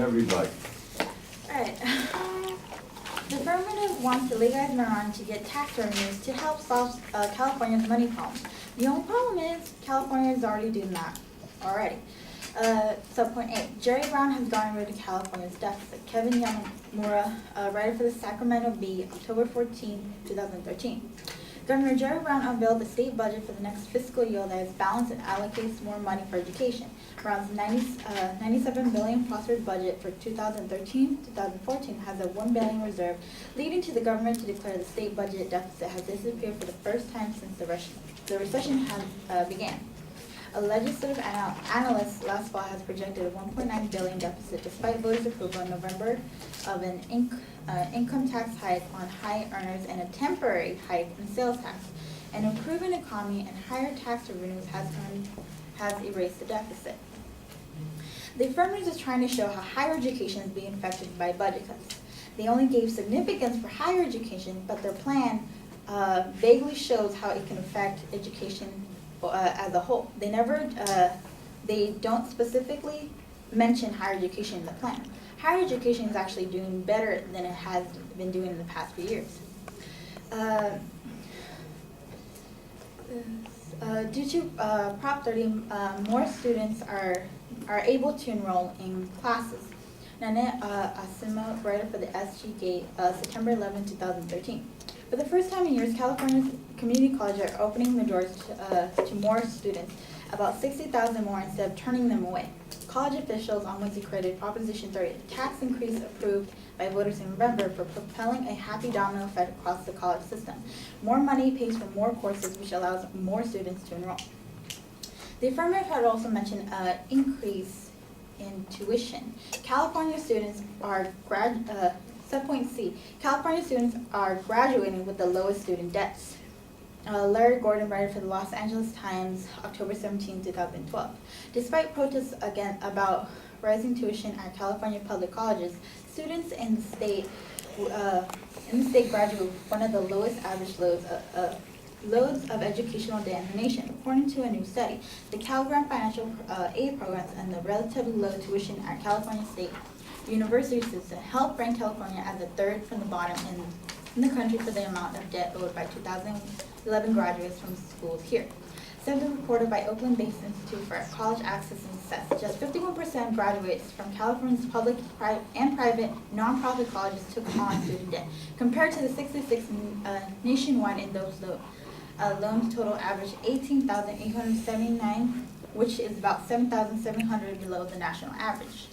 everybody. Alright. The affirmative wants to legalize marijuana to get tax revenues to help solve California's money problem. The only problem is California is already doing that already. Point 8. Jerry Brown has gotten rid of California's deficit. Kevin Yamamura, writer for the Sacramento Bee, October 14, 2013. Governor Jerry Brown unveiled the state budget for the next fiscal year that is balanced and allocates more money for education. Brown's $97 billion phosphorus budget for 2013-2014 has a $1 billion reserve, leading to the government to declare the state budget deficit has disappeared for the first time since the recession began. A legislative analyst last fall has projected a $1.9 billion deficit despite voters' approval in November of an income tax hike on high earners and a temporary hike in sales tax. An improving economy and higher tax revenues has erased the deficit. The affirmative is trying to show how higher education is being affected by budget cuts. They only gave significance for higher education, but their plan vaguely shows how it can affect education as a whole. They don't specifically mention higher education in the plan. Higher education is actually doing better than it has been doing in the past few years. Due to Prop 30, more students are able to enroll in classes. Nanette Asima, writer for the SG Gate, September 11, 2013. For the first time in years, California's community colleges are opening their doors to more students, about 60,000 more instead of turning them away. College officials on Wednesday credited Proposition 30, a tax increase approved by voters in November, for propelling a happy domino effect across the college system. More money pays for more courses, which allows more students to enroll. The affirmative had also mentioned an increase in tuition. California students are Subpoint C. California students are graduating with the lowest student debts. Larry Gordon, writer for the Los Angeles Times, October 17, 2012. Despite protests about rising tuition at California public colleges, students in the state graduate with one of the lowest average loads of educational debt in the nation, according to a new study. The Cal Grant financial aid programs and the relatively low tuition at California State University system help rank California as the third from the bottom in the country for the amount of debt owed by 2011 graduates from schools here. Study reported by Oakland-based Institute for College Access and Success. Just 51% of graduates from California's public and private nonprofit colleges took on student debt, compared to the 66 nationwide in those loans total average $18,879, which is about $7,700 below the national average.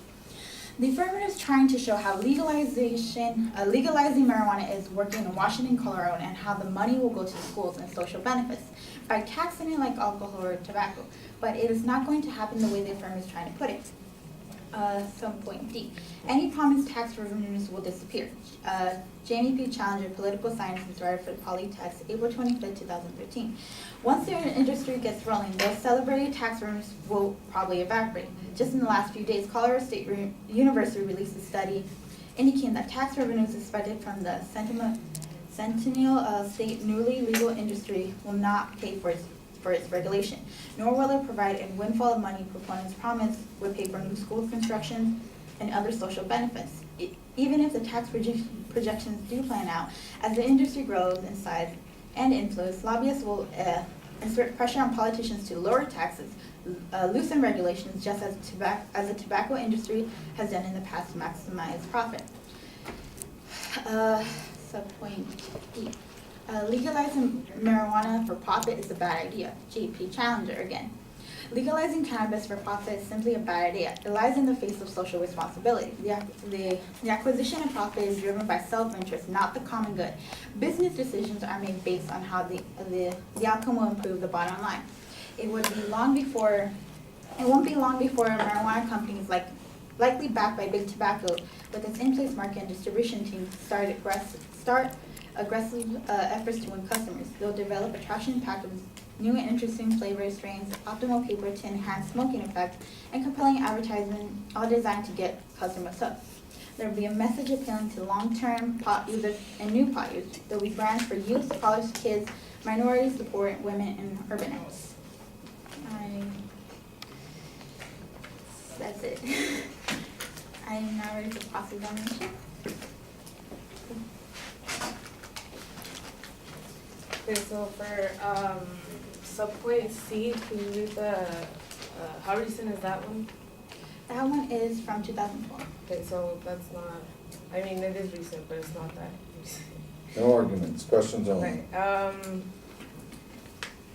The affirmative is trying to show how legalizing marijuana is working in Washington, Colorado, and how the money will go to schools and social benefits by taxing it like alcohol or tobacco. But it is not going to happen the way the affirmative is trying to put it. Point D. Any promised tax revenues will disappear. Jamie P. Challenger, political scientist, writer for Polytext, April 25, 2013. Once the industry gets rolling, those celebrated tax revenues will probably evaporate. Just in the last few days, Colorado State University released a study indicating that tax revenues expected from the Centennial State newly legal industry will not pay for its regulation, nor will it provide a windfall of money proponents promise would pay for new school construction and other social benefits. Even if the tax projections do plan out, as the industry grows in size and influence, lobbyists will exert pressure on politicians to lower taxes, loosen regulations, just as the tobacco industry has done in the past to maximize profit. Subpoint E. Legalizing marijuana for profit is a bad idea. J.P. Challenger again. Legalizing cannabis for profit is simply a bad idea. It lies in the face of social responsibility. The acquisition of profit is driven by self-interest, not the common good. Business decisions are made based on how the outcome will improve the bottom line. It won't be long before marijuana companies likely backed by Big Tobacco with its in-place market and distribution team start aggressive efforts to win customers. They'll develop attraction packed with new and interesting flavor strains, optimal paper to enhance smoking effect, and compelling advertisement, all designed to get customers hooked. There will be a message appealing to long-term pot users and new pot users. There will be brands for youth, college kids, minorities, the poor, women, and urbanites. That's it. I I'm now ready for cross-examination. Okay, so for sub-point C, can you read the, how recent is that one? That one is from 2012. Okay, so that's not, I mean, it is recent, but it's not that recent. No arguments, questions only. Okay,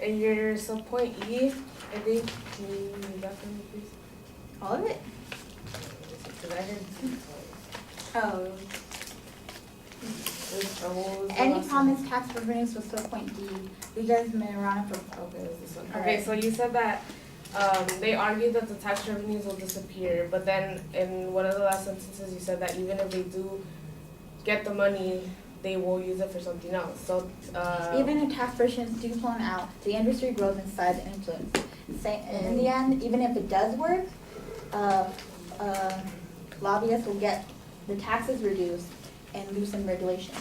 in your sub-point E, I think, can you read that for me, please? All of it? Because I didn't. Oh. What was the Any last one? promised tax revenues was point D. Legalize marijuana for. Okay, it was this one. All Okay, right. so you said that they argued that the tax revenues will disappear, but then in one of the last sentences you said that even if they do get the money, they will use it for something else. So Even if tax versions do flown out, the industry grows in size and influence. In the end, even if it does work, lobbyists will get the taxes reduced and loosen regulation.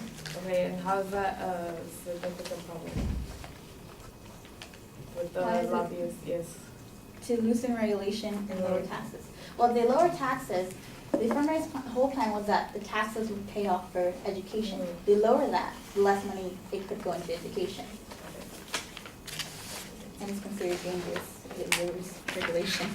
okay, and how is that a significant problem with the Why is it- lobbyists? Yes. To loosen regulation and lower taxes. Well, if they lower taxes, the farmers' whole plan was that the taxes would pay off for education. Mhm. They lower that, the less money it could go into education. And it's considered dangerous if it lowers regulation.